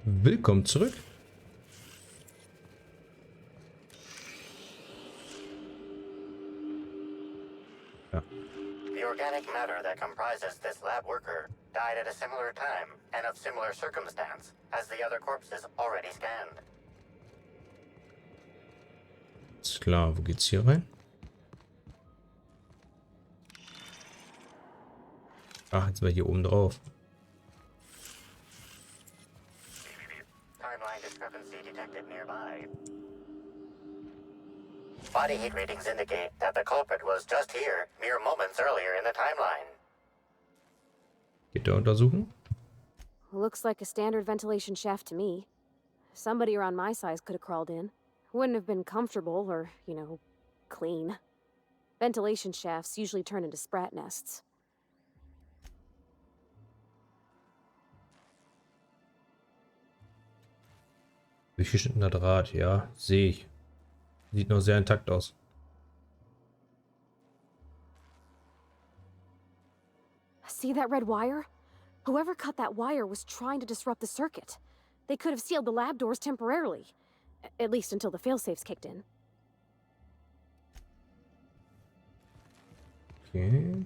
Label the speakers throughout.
Speaker 1: Willkommen zurück. Ja.
Speaker 2: The organic matter that comprises this lab worker died at a similar time and of similar circumstance as the other corpses already scanned.
Speaker 1: Ist klar, wo geht's hier rein? Ach, jetzt war hier oben drauf.
Speaker 2: Timeline discrepancy detected nearby. Body heat readings indicate that the culprit was just here mere moments earlier in the timeline.
Speaker 1: Geht der untersuchen?
Speaker 3: Looks like a standard ventilation shaft to me. Somebody around my size could have crawled in. Wouldn't have been comfortable or, clean. Ventilation shafts usually turn into sprat nests.
Speaker 1: Durchgeschnittener Draht, ja, sehe ich. Sieht noch sehr intakt aus.
Speaker 3: See that red wire? Whoever cut that wire was trying to disrupt the circuit. They could have sealed the lab doors temporarily. At least until the failsafes kicked in.
Speaker 1: Okay.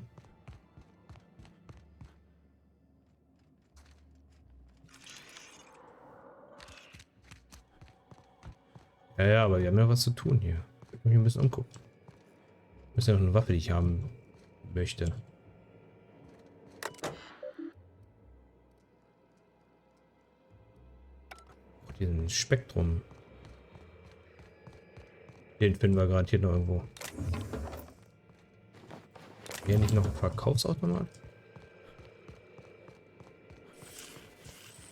Speaker 1: Ja, aber wir haben ja was zu tun hier. Ich will mich ein bisschen umgucken. Das ist ja noch eine Waffe, die ich haben möchte. Diesen Spektrum. Den finden wir gerade hier noch irgendwo. Hier nicht noch ein Verkaufsautomat?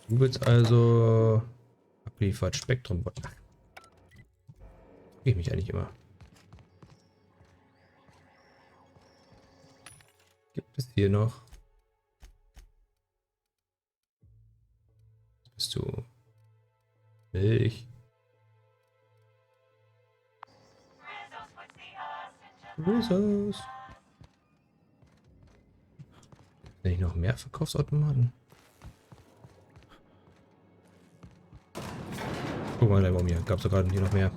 Speaker 1: Du willst also abliefert Spektrum. Ich mich eigentlich immer. Gibt es hier noch? Bist du Milch? Ressource. Nicht noch mehr Verkaufsautomaten? Guck mal, bei mir gab es gerade hier noch mehr.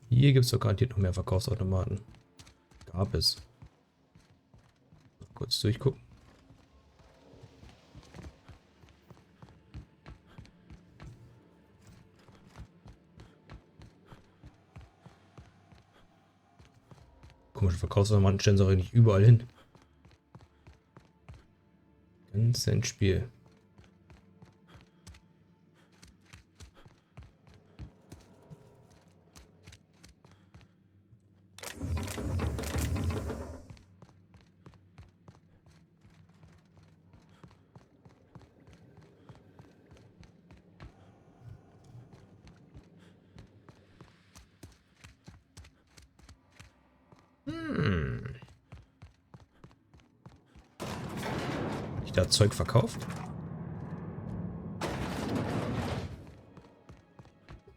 Speaker 1: Hier gibt es doch garantiert noch mehr Verkaufsautomaten. Gab es. Mal kurz durchgucken. Komische Verkaufsautomaten stellen sie auch nicht überall hin. Ganz ins Spiel. Ich da Zeug verkauft?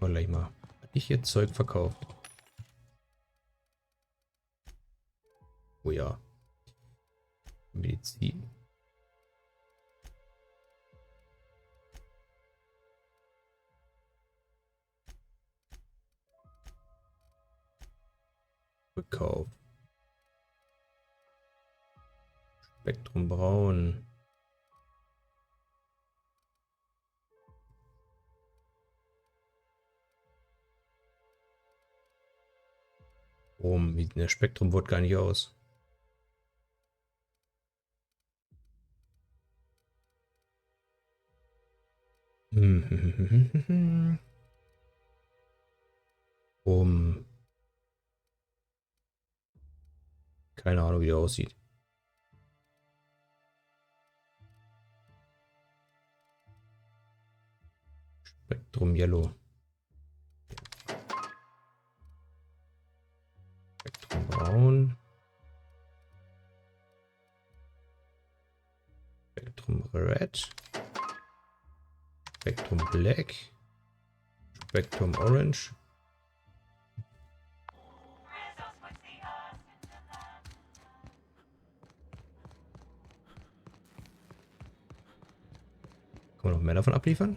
Speaker 1: Mal gleich mal. Hab ich hier Zeug verkauft? Oh ja. Medizin. Rückkauf. Spektrum braun. Warum? Wie sieht der Spektrum wird gar nicht aus. Keine Ahnung, wie der aussieht. Spektrum Yellow. Spektrum Braun. Spektrum Red. Spektrum Black. Spektrum Orange. Kann man noch mehr davon abliefern?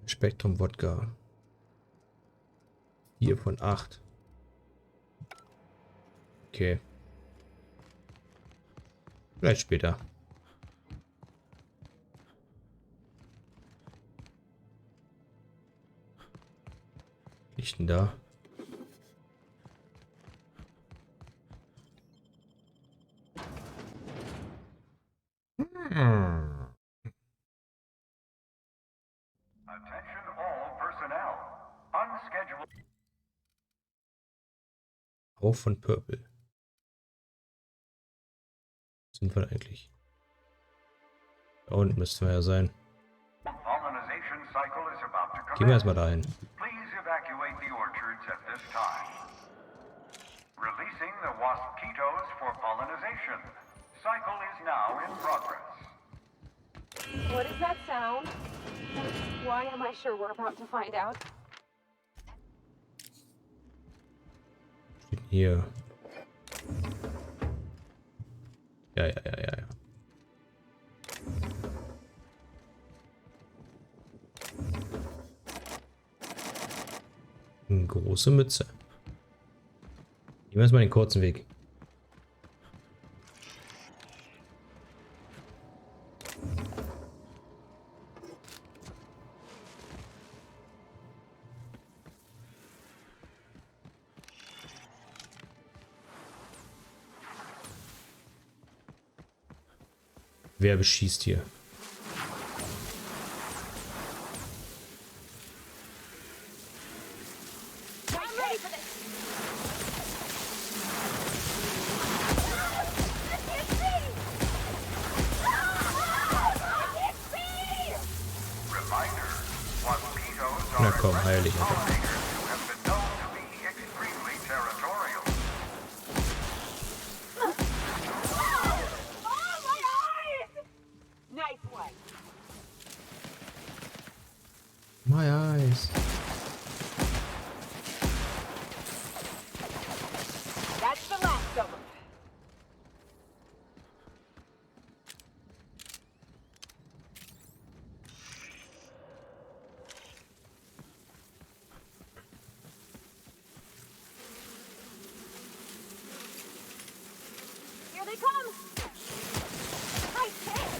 Speaker 1: Spektrum Wodka. 4 von 8. Okay. Vielleicht später. Was liegt denn da?
Speaker 4: Attention all personnel. Unscheduled.
Speaker 1: Auf von Purple. Sind wir eigentlich? Da unten müssten wir ja sein.
Speaker 4: Pollinization cycle is about to
Speaker 1: Gehen wir
Speaker 4: commence.
Speaker 1: erstmal dahin.
Speaker 4: Please evacuate the orchards at this time. Releasing the waspitos for pollinization. Cycle is now in progress.
Speaker 3: What is that sound? Why am I sure we're about to find out?
Speaker 1: Steht hier. Ja. Eine große Mütze. Nehmen wir erstmal den kurzen Weg. Wer beschießt hier?
Speaker 3: I'm ready for this!
Speaker 4: Reminder, waspitos
Speaker 1: Na
Speaker 4: are
Speaker 1: komm, heilig.
Speaker 4: pollinators who have been known to be extremely territorial.
Speaker 3: Oh, my eyes! Nice one.
Speaker 1: My eyes.
Speaker 3: That's the last of them. Here they come! I can't!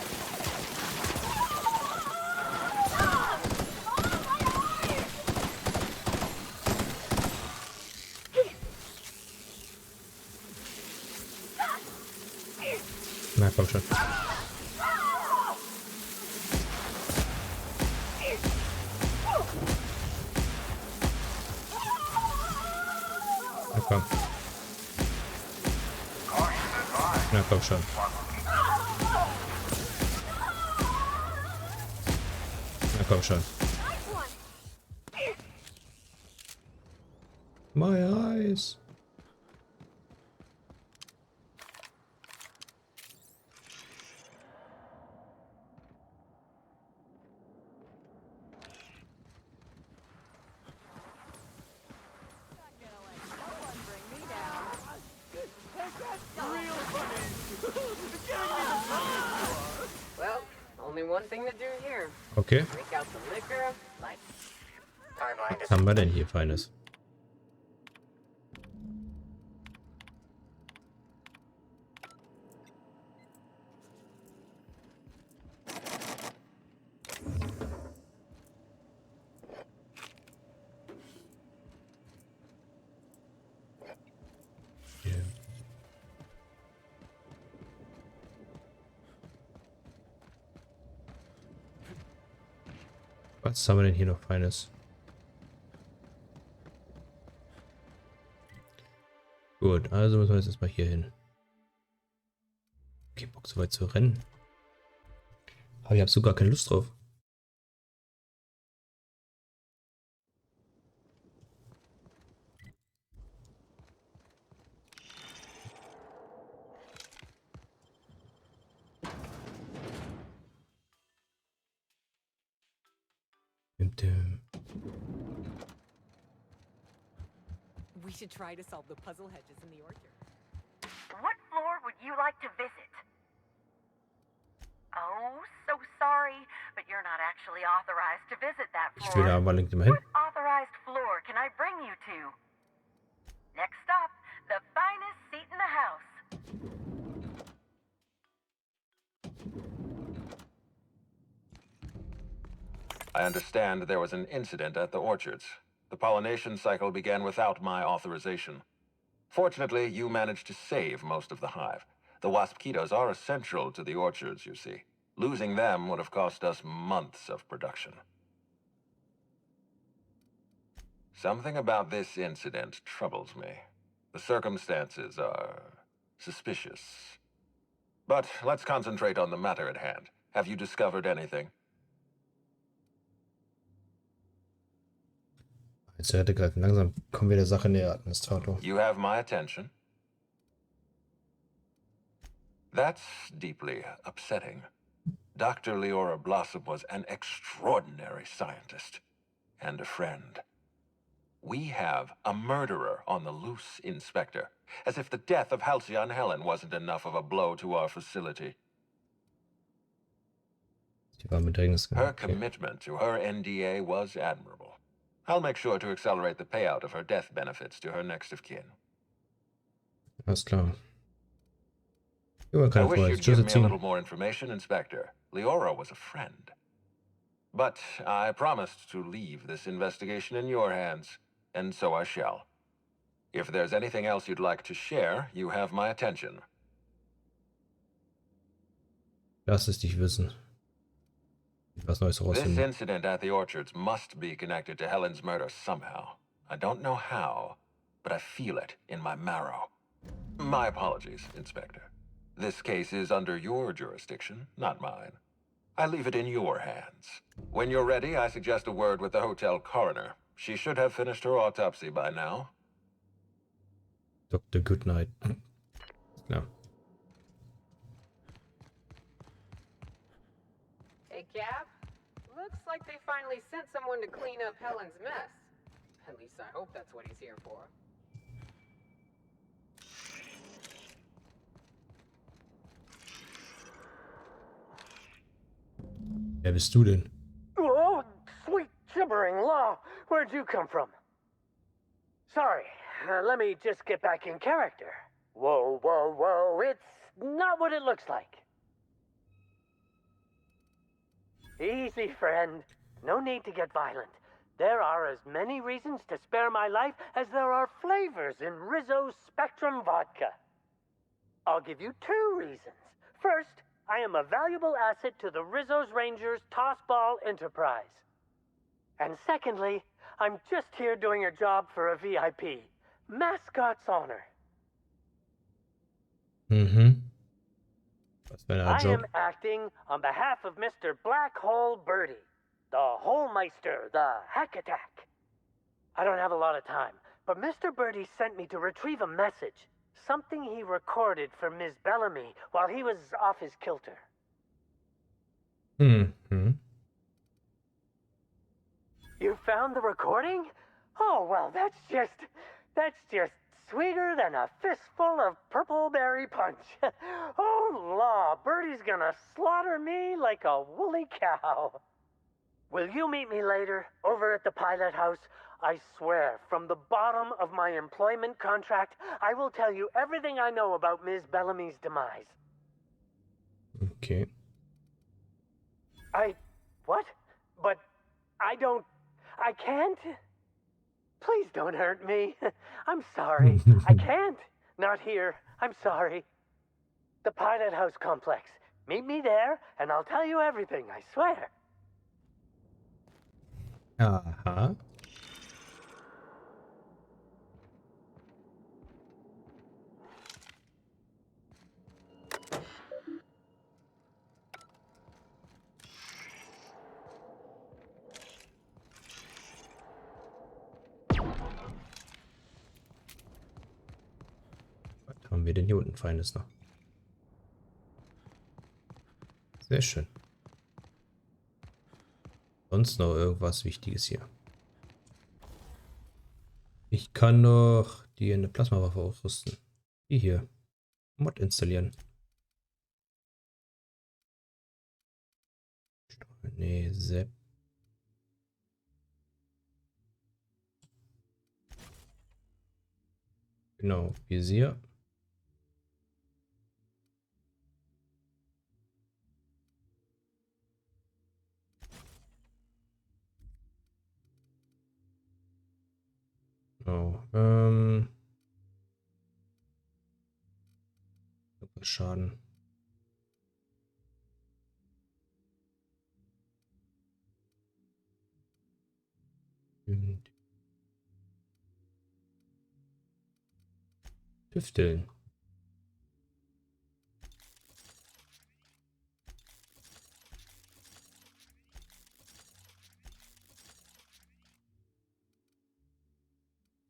Speaker 1: Na komm schon. Na komm. Na komm schon. Na komm schon. My eyes.
Speaker 5: Well, only one thing to do here.
Speaker 1: Okay.
Speaker 5: Break out the liquor, like
Speaker 2: Timeline
Speaker 1: Was haben wir denn hier Feines? Hier. Was haben wir denn hier noch Feines? Gut, also müssen wir jetzt erstmal hier hin. Okay, Bock so weit zu rennen. Aber ich habe so gar keine Lust drauf.
Speaker 5: We should try to solve the puzzle hedges in the orchard.
Speaker 6: What floor would you like to visit? Oh, so sorry, but you're not actually authorized to visit that
Speaker 1: Ich will
Speaker 6: floor.
Speaker 1: aber nicht mehr hin.
Speaker 6: What authorized floor can I bring you to? Next stop, the finest seat in the house.
Speaker 7: I understand there was an incident at the orchards. The pollination cycle began without my authorization. Fortunately, you managed to save most of the hive. The wasp-ketos are essential to the orchards, you see. Losing them would have cost us months of production. Something about this incident troubles me. The circumstances are suspicious. But let's concentrate on the matter at hand. Have you discovered anything?
Speaker 1: Jetzt hätte greifen. Langsam kommen wir der Sache näher, Administrator.
Speaker 7: You have my attention. That's deeply upsetting. Dr. Leora Blossom was an extraordinary scientist and a friend. We have a murderer on the loose, Inspector. As if the death of Halcyon Helen wasn't enough of a blow to our facility. Her commitment to her NDA was admirable. I'll make sure to accelerate the payout of her death benefits to her next of kin.
Speaker 1: Alles klar.
Speaker 7: I wish you'd give me a little more information, Inspector. Leora was a friend. But I promised to leave this investigation in your hands, and so I shall. If there's anything else you'd like to share, you have my attention.
Speaker 1: Lass es dich wissen. Was Neues
Speaker 7: This
Speaker 1: rausfinden.
Speaker 7: incident at the orchards must be connected to Helen's murder somehow. I don't know how, but I feel it in my marrow. My apologies, Inspector. This case is under your jurisdiction, not mine. I leave it in your hands. When you're ready, I suggest a word with the hotel coroner. She should have finished her autopsy by now.
Speaker 1: Dr. Goodnight. Ja.
Speaker 5: Hey, Cap. Looks like they finally sent someone to clean up Helen's mess. At least I hope that's what he's here for.
Speaker 1: Wer bist du denn?
Speaker 8: Oh, sweet gibbering law. Where'd you come from? Sorry, let me just get back in character. Whoa, whoa, whoa, it's not what it looks like. Easy, friend. No need to get violent. There are as many reasons to spare my life as there are flavors in Rizzo's Spectrum vodka. I'll give you 2 reasons. First, I am a valuable asset to the Rizzo's Rangers Tossball Enterprise. And secondly, I'm just here doing a job for a VIP. Mascot's honor.
Speaker 1: Was für
Speaker 8: I
Speaker 1: ein Job?
Speaker 8: am acting on behalf of Mr. Black Hole Birdie, the Holmeister, the Hack Attack. I don't have a lot of time, but Mr. Birdie sent me to retrieve a message. Something he recorded for Ms. Bellamy while he was off his kilter. You found the recording? Oh, well, that's just sweeter than a fistful of purple berry punch. Oh, law, Birdie's gonna slaughter me like a woolly cow. Will you meet me later, over at the pilot house? I swear, from the bottom of my employment contract, I will tell you everything I know about Ms. Bellamy's demise.
Speaker 1: Okay.
Speaker 8: What? But I can't? Please don't hurt me. I'm sorry. I can't. Not here. I'm sorry. The Pilot House complex. Meet me there, and I'll tell you everything, I swear.
Speaker 1: Aha. Was haben wir denn hier unten Feines noch? Sehr schön. Sonst noch irgendwas Wichtiges hier. Ich kann doch die eine Plasmawaffe ausrüsten. Die hier. Mod installieren. Nee, Sepp. Genau, Visier. Genau. Schaden. Tüfteln.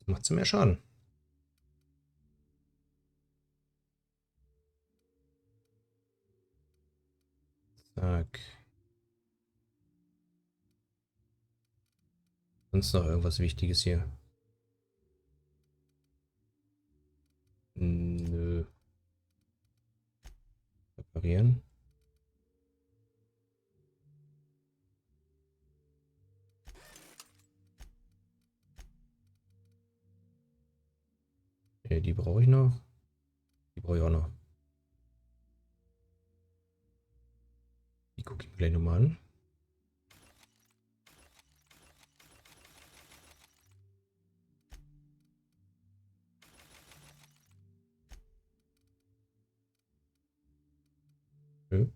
Speaker 1: Macht sie mehr Schaden. Zack. Sonst noch irgendwas Wichtiges hier? Nö. Reparieren. Ne, die brauche ich noch. Die brauche ich auch noch. Die gucke ich mir gleich nochmal an. Nö.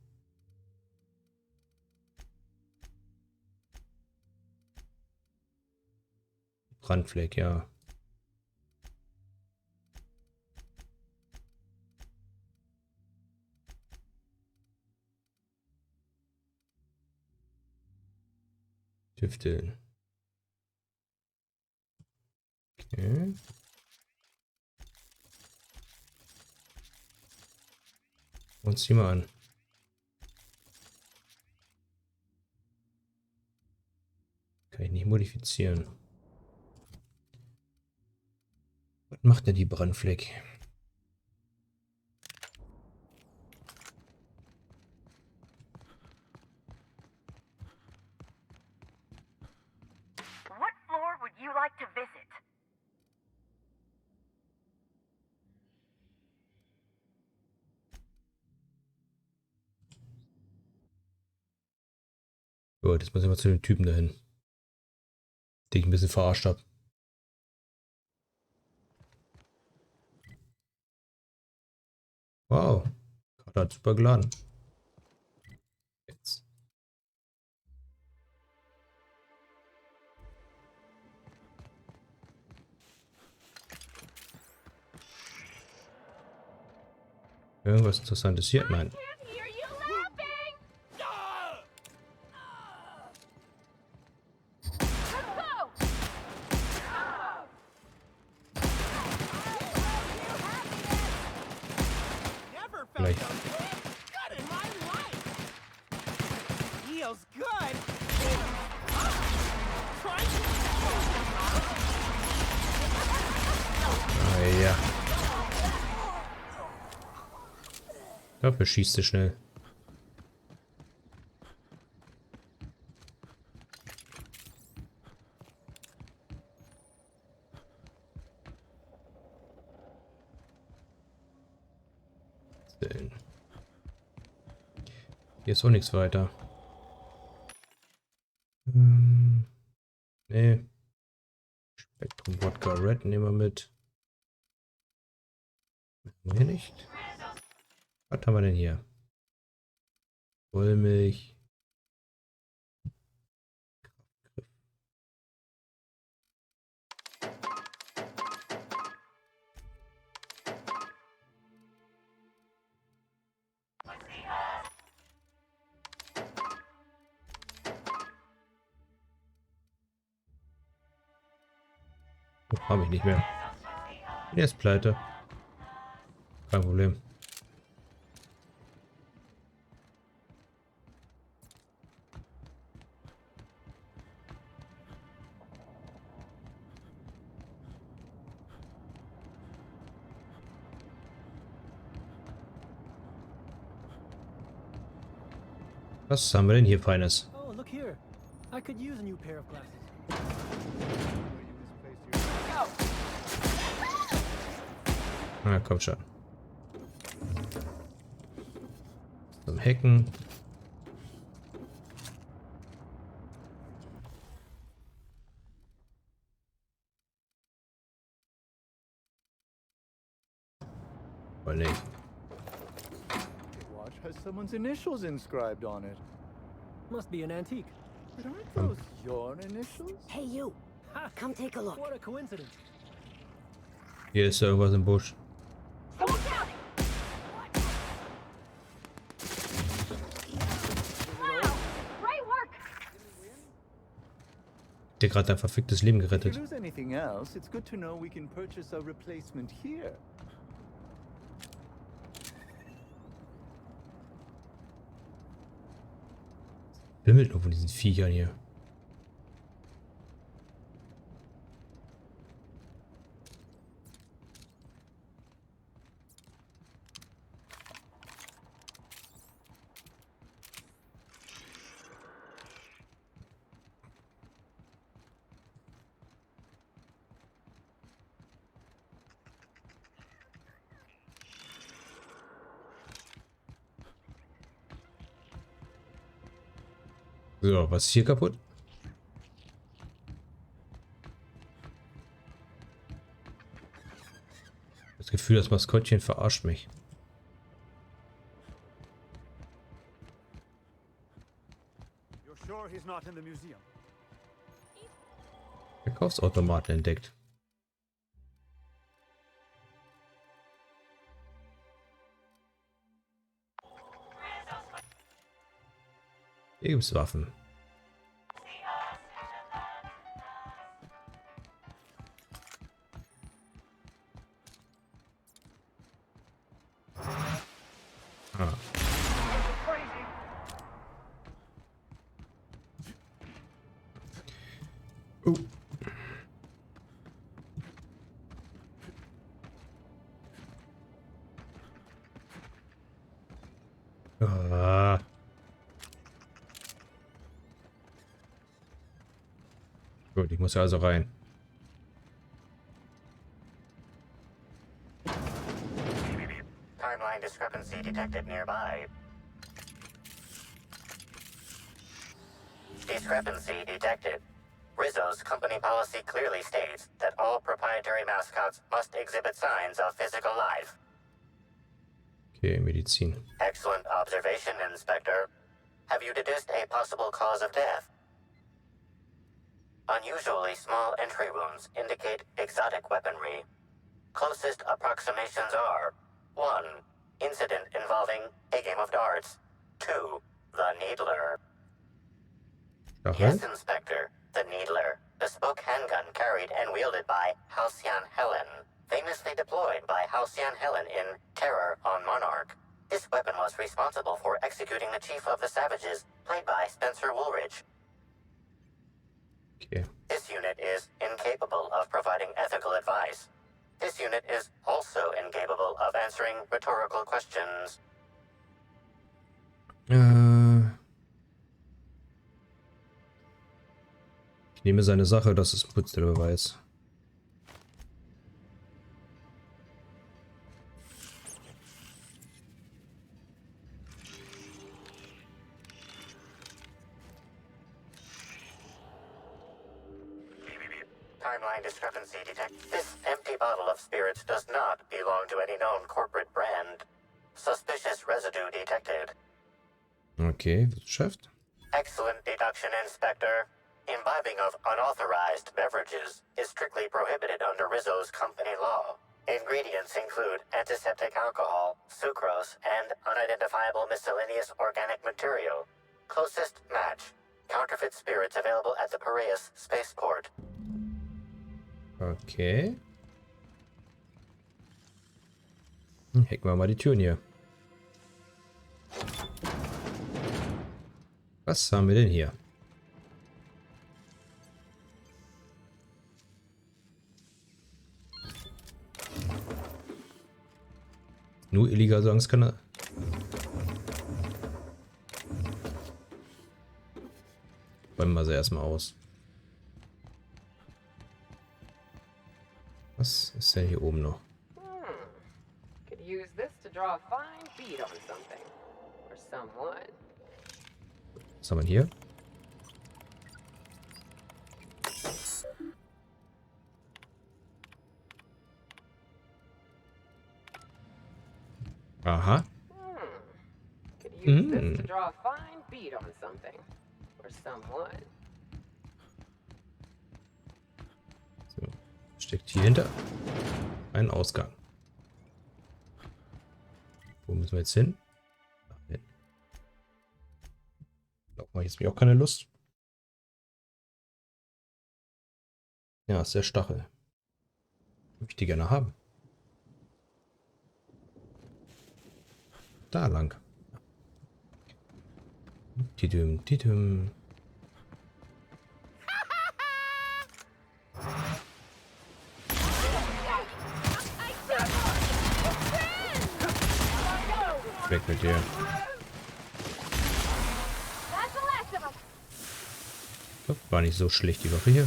Speaker 1: Brandfleck, ja. Tüfteln. Okay. Und zieh mal an. Kann ich nicht modifizieren. Was macht denn die Brandfleck?
Speaker 6: What floor would you like to visit?
Speaker 1: Gut, jetzt muss ich mal zu dem Typen dahin, den ich ein bisschen verarscht habe. Wow, Karte hat super geladen. Jetzt. Irgendwas Interessantes hier? Nein. Vielleicht. Ah, ja. Dafür schießt du schnell. Hier ist auch nichts weiter. Nee. Spektrum Wodka Red nehmen wir mit. Machen wir hier nicht. Was haben wir denn hier? Wollmilch. Oh, habe ich nicht mehr. Der ist pleite. Kein Problem. Was haben wir denn hier Feines?
Speaker 9: Oh, look here. I could use a new pair of glasses.
Speaker 1: Na, komm schon. Zum Hacken. Oder nicht?
Speaker 10: Watch has someone's initials inscribed on it.
Speaker 9: Must be an antique.
Speaker 10: But aren't those your initials?
Speaker 11: Hey, you.
Speaker 9: Ha!
Speaker 11: Come take a look.
Speaker 9: What a coincidence.
Speaker 1: Hier ist irgendwas im Busch.
Speaker 11: Someone's down! Wow! Great work!
Speaker 1: Der gerade ein verficktes Leben
Speaker 10: If you
Speaker 1: gerettet.
Speaker 10: lose anything else, it's good to know we can purchase a replacement here.
Speaker 1: Bimmelt nur von diesen Viechern hier. So, was ist hier kaputt? Das Gefühl, das Maskottchen verarscht mich.
Speaker 10: You're sure he's not in the museum?
Speaker 1: Verkaufsautomaten entdeckt. Hier gibt's Waffen. Ah. Ah. Gut, ich muss ja also rein.
Speaker 2: Timeline discrepancy detected nearby. Discrepancy detected. Rizzo's company policy clearly states that all proprietary mascots must exhibit signs of physical life.
Speaker 1: Okay, Medizin.
Speaker 2: Excellent observation, Inspector. Have you deduced a possible cause of death? Unusually small entry wounds indicate exotic weaponry. Closest approximations are 1. Incident involving a game of darts. 2. The Needler.
Speaker 1: Okay.
Speaker 2: Yes, Inspector. The Needler. Bespoke handgun carried and wielded by Halcyon Helen. Famously deployed by Halcyon Helen in Terror on Monarch. This weapon was responsible for executing the Chief of the Savages, played by Spencer Woolridge.
Speaker 1: Okay.
Speaker 2: This unit is incapable of providing ethical advice. This unit is also incapable of answering rhetorical questions.
Speaker 1: Ich nehme seine Sache, das ist ein putzter Beweis.
Speaker 2: Timeline discrepancy detect. This empty bottle of spirits does not belong to any known corporate brand. Suspicious residue detected.
Speaker 1: Okay, wird geschafft.
Speaker 2: Excellent deduction, Inspector. Imbibing of unauthorized beverages is strictly prohibited under Rizzo's company law. Ingredients include antiseptic alcohol, sucrose, and unidentifiable miscellaneous organic material. Closest match. Counterfeit spirits available at the Piraeus spaceport.
Speaker 1: Okay. Hacken wir mal die Türen hier. Was haben wir denn hier? Nur illegal sagen kann er. Räumen wir sie erstmal aus. Was ist denn hier oben noch?
Speaker 5: Could use this to draw a fine bead on something. Or someone.
Speaker 1: Was haben wir hier? Aha.
Speaker 5: Could use this to draw a fine bead on something. Or someone.
Speaker 1: So. Steckt hier hinter ein Ausgang. Wo müssen wir jetzt hin? Da mache ich jetzt mir auch keine Lust. Ja, ist der Stachel. Würde ich die gerne haben. Da lang. Tidüm, tidüm. Weg mit dir. Oh, war nicht so schlecht die Waffe hier.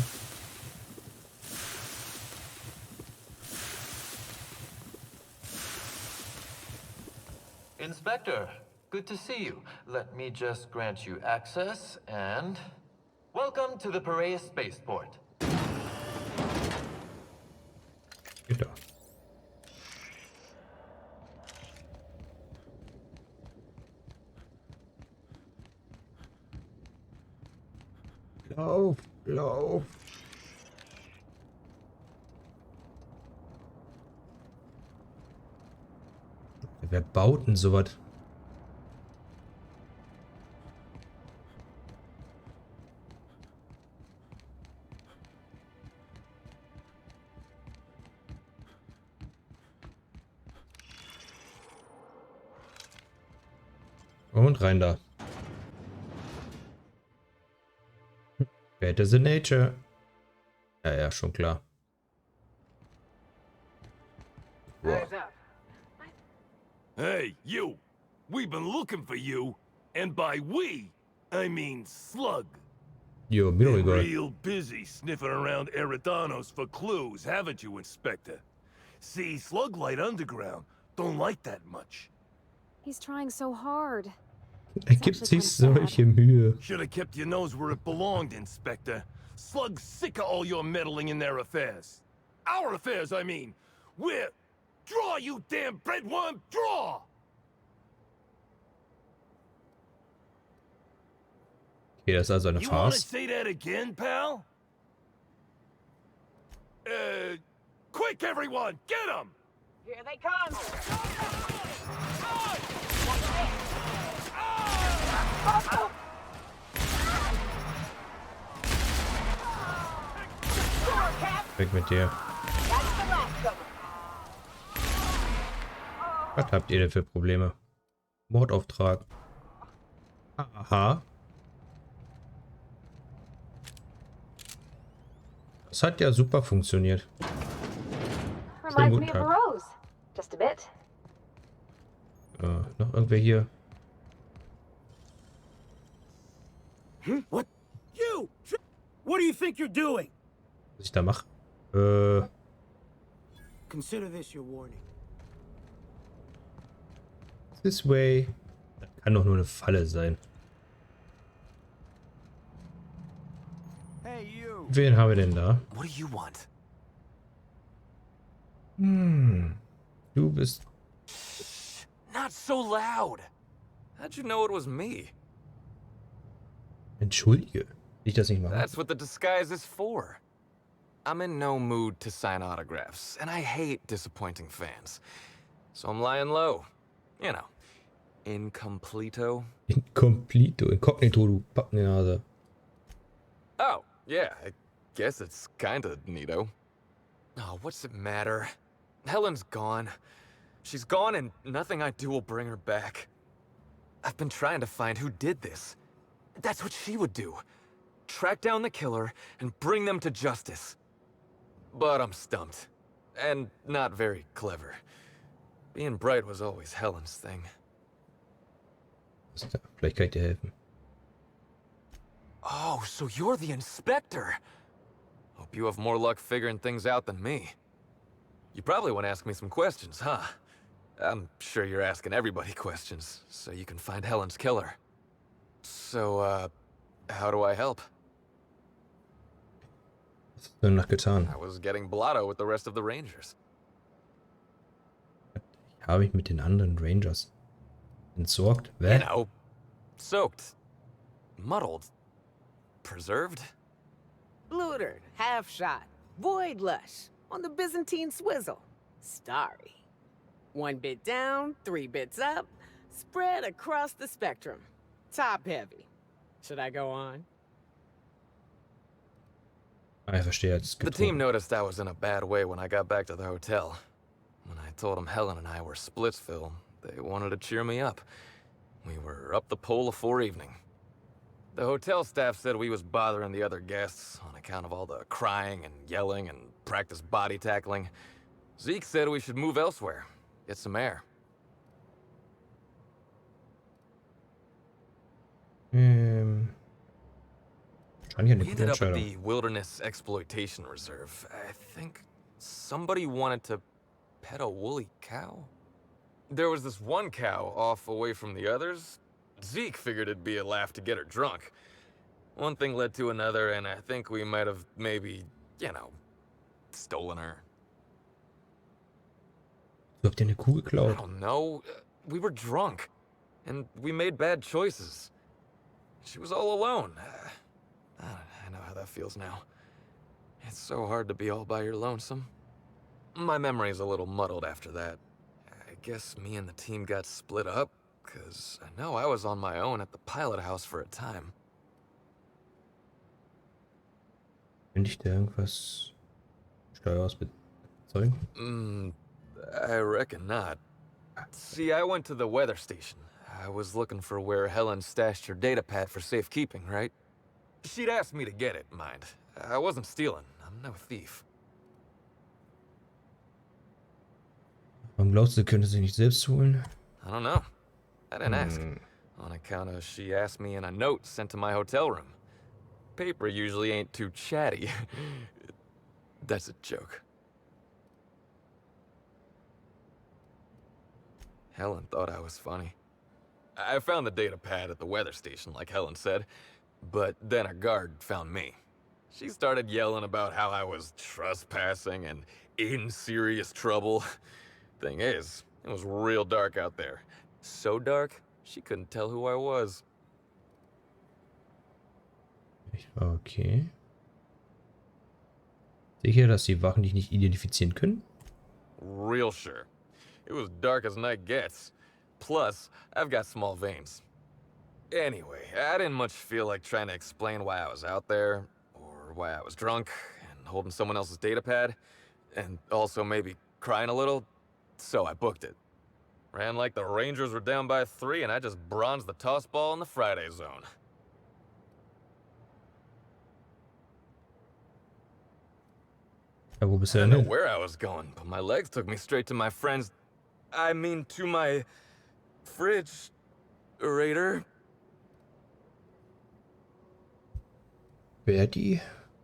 Speaker 7: Inspector, good to see you. Let me just grant you access and... Welcome to the Piraeus spaceport.
Speaker 1: Geht da. Lauf, lauf. Wer baut denn sowas? Und rein da. Better the nature. Ja, ja, schon klar. Wow.
Speaker 12: Hey, you! We've been looking for you, and by we, I mean Slug.
Speaker 1: Yo, mir doch
Speaker 12: Been
Speaker 1: egal.
Speaker 12: real busy sniffing around Eridanos for clues, haven't you, Inspector? See, Slug Light Underground don't like that much.
Speaker 3: He's trying so hard.
Speaker 1: Er gibt sich solche Mühe.
Speaker 12: Should have kept your nose where it belonged, Inspector. Slug's sick of all your meddling in their affairs. Our affairs, I mean. We're... Draw, you damn breadworm, draw!
Speaker 1: Okay, das ist also eine
Speaker 12: You wanna
Speaker 1: Farce.
Speaker 12: say that again, pal? Quick, everyone, get him!
Speaker 5: Here they come!
Speaker 1: Weg mit dir. Was habt ihr denn für Probleme? Mordauftrag. Aha. Das hat ja super funktioniert. Schönen guten Tag.
Speaker 3: Just a bit.
Speaker 1: Noch irgendwer hier?
Speaker 9: What? You! What do you think you're doing?
Speaker 1: Was ich da mache?
Speaker 9: Consider this your warning.
Speaker 1: This way. Das kann doch nur eine Falle sein.
Speaker 10: Hey, you.
Speaker 1: Wen haben wir denn da?
Speaker 13: What do you want?
Speaker 1: Du bist...
Speaker 13: Not so loud. How'd you know it was me?
Speaker 1: Entschuldige. Ich das nicht machen.
Speaker 13: That's what the disguise is for. I'm in no mood to sign autographs, and I hate disappointing fans. So I'm lying low. You know, incompleto.
Speaker 1: Inkognito, du Pappnase.
Speaker 13: Oh, yeah, I guess it's kinda neato. Oh, what's it matter? Helen's gone. She's gone and nothing I do will bring her back. I've been trying to find who did this. That's what she would do. Track down the killer and bring them to justice. But I'm stumped. And not very clever. Being bright was always Helen's thing.
Speaker 1: Vielleicht kann ich dir helfen.
Speaker 13: Oh, so you're the inspector. Hope you have more luck figuring things out than me. You probably want to ask me some questions, huh? I'm sure you're asking everybody questions, so you can find Helen's killer. So, how do I help?
Speaker 1: Was hast du denn noch getan?
Speaker 13: I was getting blotto with the rest of the Rangers.
Speaker 1: Habe ich mit den anderen Rangers entsorgt?
Speaker 13: You
Speaker 1: Wer?
Speaker 13: know, soaked, muddled, preserved.
Speaker 5: Blutered, half shot, void lush, on the Byzantine swizzle. Starry. 1 bit down, 3 bits up, spread across the spectrum. Top heavy. Should I go on?
Speaker 1: Ah, ich verstehe jetzt.
Speaker 13: The team noticed I was in a bad way when I got back to the hotel. When I told them Helen and I were Splitsville, they wanted to cheer me up. We were up the pole afore evening. The hotel staff said we was bothering the other guests on account of all the crying and yelling and practice body tackling. Zeke said we should move elsewhere, get some air.
Speaker 1: Wahrscheinlich eine
Speaker 13: We
Speaker 1: gute
Speaker 13: ended up at
Speaker 1: Entscheidung.
Speaker 13: the Wilderness Exploitation Reserve. I think somebody wanted to pet a woolly cow? There was this one cow off away from the others. Zeke figured it'd be a laugh to get her drunk. One thing led to another, and I think we might have maybe, you know, stolen her.
Speaker 1: So habt ihr eine Kuh
Speaker 13: I
Speaker 1: geklaut?
Speaker 13: don't know. We were drunk, and we made bad choices. She was all alone. I know how that feels now. It's so hard to be all by your lonesome. My memory's a little muddled after that. I guess me and the team got split up, because I know I was on my own at the pilot house for a time.
Speaker 1: Könnte ich da irgendwas Steueros bezeugen?
Speaker 13: I reckon not. See, I went to the weather station. I was looking for where Helen stashed her datapad for safekeeping, right? She'd asked me to get it, mind. I wasn't stealing. I'm no thief.
Speaker 1: Warum glaubst du, könnte sie nicht selbst holen?
Speaker 13: I don't know. I didn't ask. On account of she asked me in a note sent to my hotel room. Paper usually ain't too chatty. That's a joke. Helen thought I was funny. I found the data pad at the weather station, like Helen said, but then a guard found me. She started yelling about how I was trespassing and in serious trouble. Thing is, it was real dark out there. So dark, she couldn't tell who I was.
Speaker 1: Okay. Sicher, dass die Wachen dich nicht identifizieren können?
Speaker 13: Real sure. It was dark as night gets. Plus, I've got small veins. Anyway, I didn't much feel like trying to explain why I was out there, or why I was drunk, and holding someone else's datapad, and also maybe crying a little, so I booked it. Ran like the Rangers were down by 3, and I just bronzed the toss ball in the Friday zone.
Speaker 1: Ja, wo bist
Speaker 13: I
Speaker 1: du
Speaker 13: don't
Speaker 1: denn
Speaker 13: know
Speaker 1: hin?
Speaker 13: where I was going, but my legs took me straight to my friend's... I mean, to my... fridge-rator.
Speaker 1: Wer die?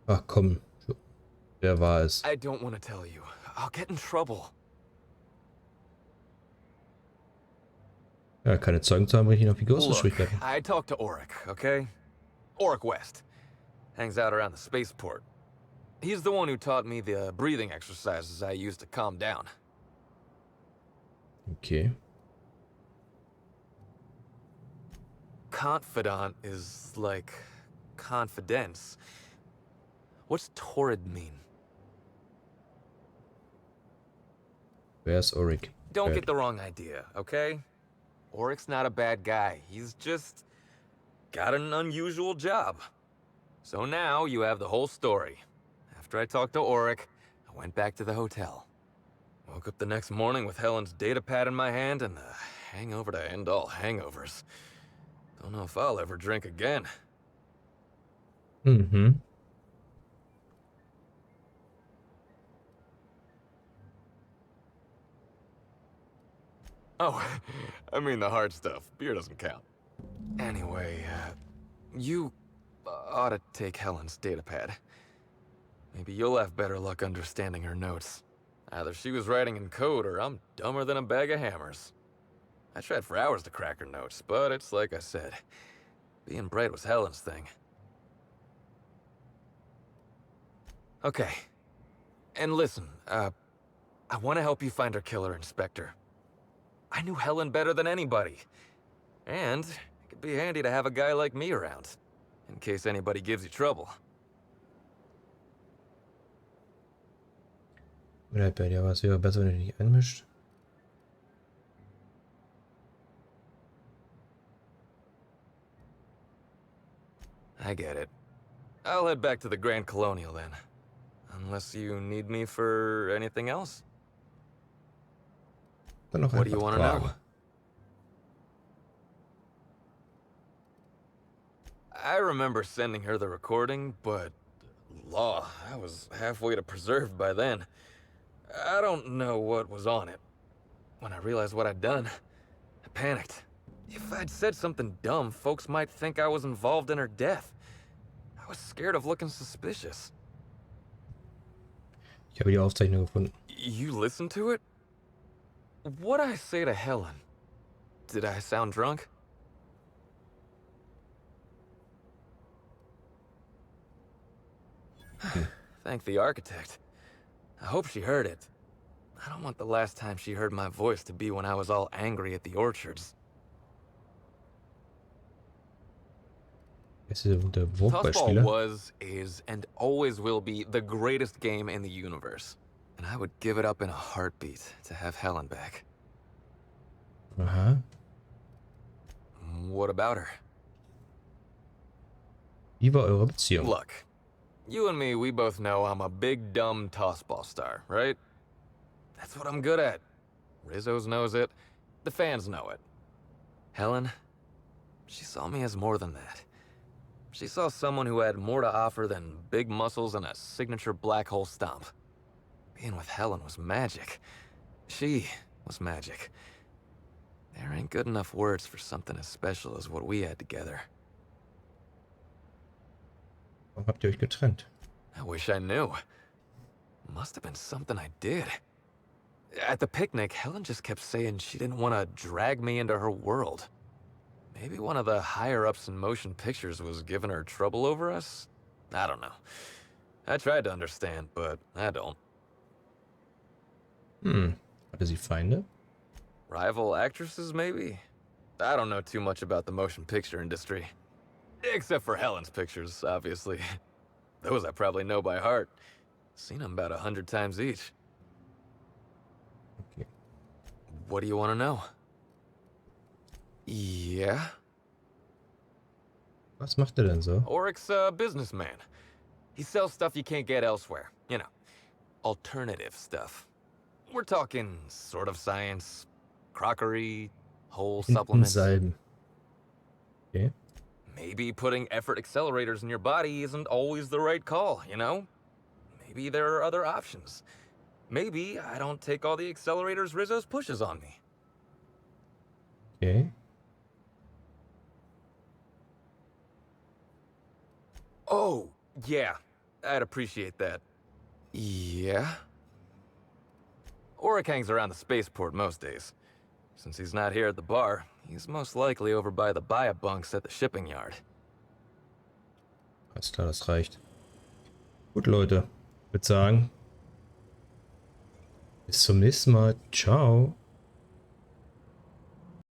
Speaker 1: Ach komm, wer war es?
Speaker 13: I don't want to tell you. I'll get in trouble.
Speaker 1: Ja, keine Zeugen zu haben, richtig noch wie groß
Speaker 13: Look,
Speaker 1: geschrieben werden.
Speaker 13: I talked to Auric, okay? Auric West. Hangs out around the spaceport. He's the one who taught me the breathing exercises I use to calm down.
Speaker 1: Okay.
Speaker 13: Confidant is like confidence. What's torrid mean?
Speaker 1: Wer ist Ulrich?
Speaker 13: Don't get the wrong idea, okay? Auric's not a bad guy. He's just got an unusual job. So now you have the whole story. After I talked to Auric, I went back to the hotel. Woke up the next morning with Helen's datapad in my hand and the hangover to end all hangovers. Don't know if I'll ever drink again.
Speaker 1: Mhm.
Speaker 13: Oh, I mean the hard stuff. Beer doesn't count. Anyway, ought to take Helen's datapad. Maybe you'll have better luck understanding her notes. Either she was writing in code or I'm dumber than a bag of hammers. I tried for hours to crack her notes, but it's like I said. Being bright was Helen's thing. Okay. And listen, I want to help you find her killer, Inspector. I knew Helen better than anybody. And it could be handy to have a guy like me around, in case anybody gives you trouble.
Speaker 1: Bleib bei dir, aber es wäre besser, wenn du dich einmischt.
Speaker 13: I get it. I'll head back to the Grand Colonial then. Unless you need me for anything else.
Speaker 1: Dann noch
Speaker 13: What do you
Speaker 1: einfach
Speaker 13: want to know?
Speaker 1: fragen.
Speaker 13: I remember sending her the recording, but law, I was halfway to preserved by then. I don't know what was on it. When I realized what I'd done, I panicked. If I'd said something dumb, folks might think I was involved in her death. I was scared of looking suspicious.
Speaker 1: Ich habe die Aufzeichnung gefunden.
Speaker 13: You listened to it? What'd I say to Helen? Did I sound drunk? Thank the architect. I hope she heard it. I don't want the last time she heard my voice to be when I was all angry at the orchards.
Speaker 1: Es ist der
Speaker 13: Tossball
Speaker 1: Wurfballspieler.
Speaker 13: was, is, and always will be the greatest game in the universe. And I would give it up in a heartbeat to have Helen back.
Speaker 1: Aha.
Speaker 13: What about her?
Speaker 1: Wie war eure Beziehung?
Speaker 13: Look, you and me, we both know I'm a big, dumb tossball star, right? That's what I'm good at. Rizzo's knows it. The fans know it. Helen, she saw me as more than that. She saw someone who had more to offer than big muscles and a signature black hole stomp. Being with Helen was magic. She was magic. There ain't good enough words for something as special as what we had together.
Speaker 1: Warum habt ihr euch getrennt?
Speaker 13: I wish I knew. Must have been something I did. At the picnic, Helen just kept saying she didn't want to drag me into her world. Maybe one of the higher-ups in motion pictures was giving her trouble over us? I don't know. I tried to understand, but I don't.
Speaker 1: Hatte sie Feinde?
Speaker 13: Rival actresses, maybe? I don't know too much about the motion picture industry. Except for Helen's pictures, obviously. Those I probably know by heart. Seen them about 100 times each.
Speaker 1: Okay.
Speaker 13: What do you want to know? Yeah?
Speaker 1: Was macht er denn so?
Speaker 13: Oryx's a businessman. He sells stuff you can't get elsewhere. You know, alternative stuff. We're talking sort of science, crockery, whole supplements.
Speaker 1: Salben. Okay.
Speaker 13: Maybe putting effort accelerators in your body isn't always the right call, you know? Maybe there are other options. Maybe I don't take all the accelerators Rizzo's pushes on me.
Speaker 1: Okay.
Speaker 13: Oh, yeah. I'd appreciate that. Yeah? Oryx hangs around the spaceport most days. Since he's not here at the bar, he's most likely over by the buy-a-bunks at the shipping yard.
Speaker 1: Alles klar, das reicht. Gut, Leute. Ich würde sagen, bis zum nächsten Mal. Ciao.